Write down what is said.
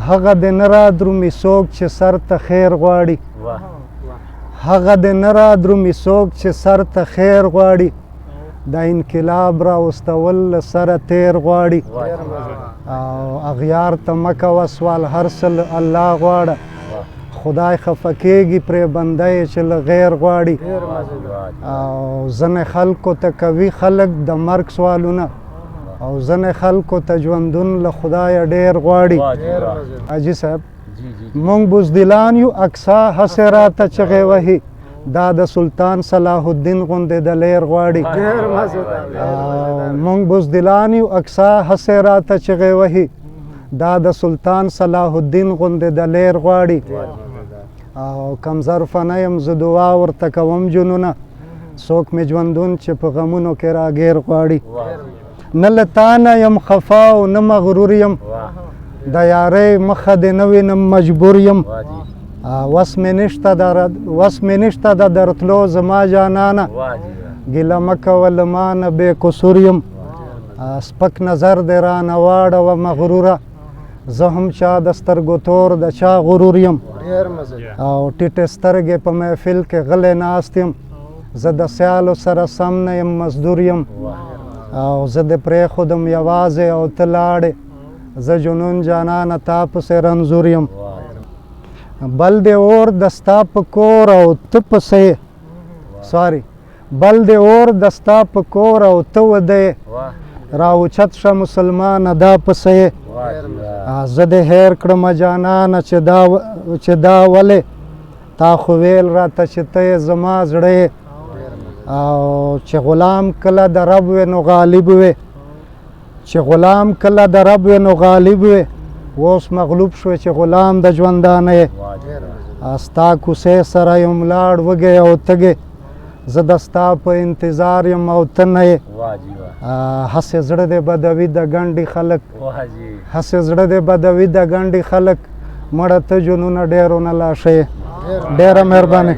هغه د نه رادرومي څوک چې سر ته خیر غواړي هغه د نه رادرومي څوک چې سر ته خیر غواړي د انقلاب راوستول له سره تیر غواړي او اغیار ته مه کوه سوال هر څه له الله غواړه خدای خفه کېږي پرې بنده یې چې له غیر غواړي او ځینې خلکو ته کوي خلک د مرګ سوالونه او ځینې خلکو ته ژوندون له خدایه ډېر غواړي حاجي صاحب موږ بزدلان یو اقصا هسې راته چغې وهي دا د سلطان صلاح الدین غوندې د لیر غواړي موږ بزدلان یو اقصا هسې راته چغې وهي دا د سلطان صلاح الدین غوندې د لیر غواړي او کم ظرفه نه یم زه دعا ورته کوم جنونه څوک مې ژوندون چې په غمونو کې راګیر غواړي نه له تا نه یم خفا او نه مغرور یم د یارۍ مخه دې نه وینم مجبور یم وس مې نشته د درتلو زما جانانه ګیله مه کوه له ما نه بې قصور یم سپک نظر دې رانه واړوه مغروره زه هم چا د سترګو تور د چا غرور یم او ټیټې سترګې په محفل کې غلی ناست یم زه د سیالو سره سم نه یم مزدور یم او زه دې پرېښودم یوازې او ته لاړې زه جنون جانانه تا پسې رنځور یم بل دې اور د ستا په کور او ته پسې بل دې اور د ستا په کور او ته وده راوچت شه مسلمانه دا پسې زه دې هیر کړمه جانانه چې دا ولې تا خو ویل راته چې ته یې زما زړه او چې غلام کله د رب وې نو غالب وې چې غلام کله د رب وې نو غالب وې اوس مغلوب شوې چې غلام د ژوندانه یې ستا کوڅې سره یم لاړ وږی او تږی زه د ستا په انتظار یم او ته نه یې هسې زړه دې بدوي د ګنډې خلک هسې زړه دې بدوي د ګنډې خلک مړه ته جنونه ډېرونه لا ښه یې ډېره مهرباني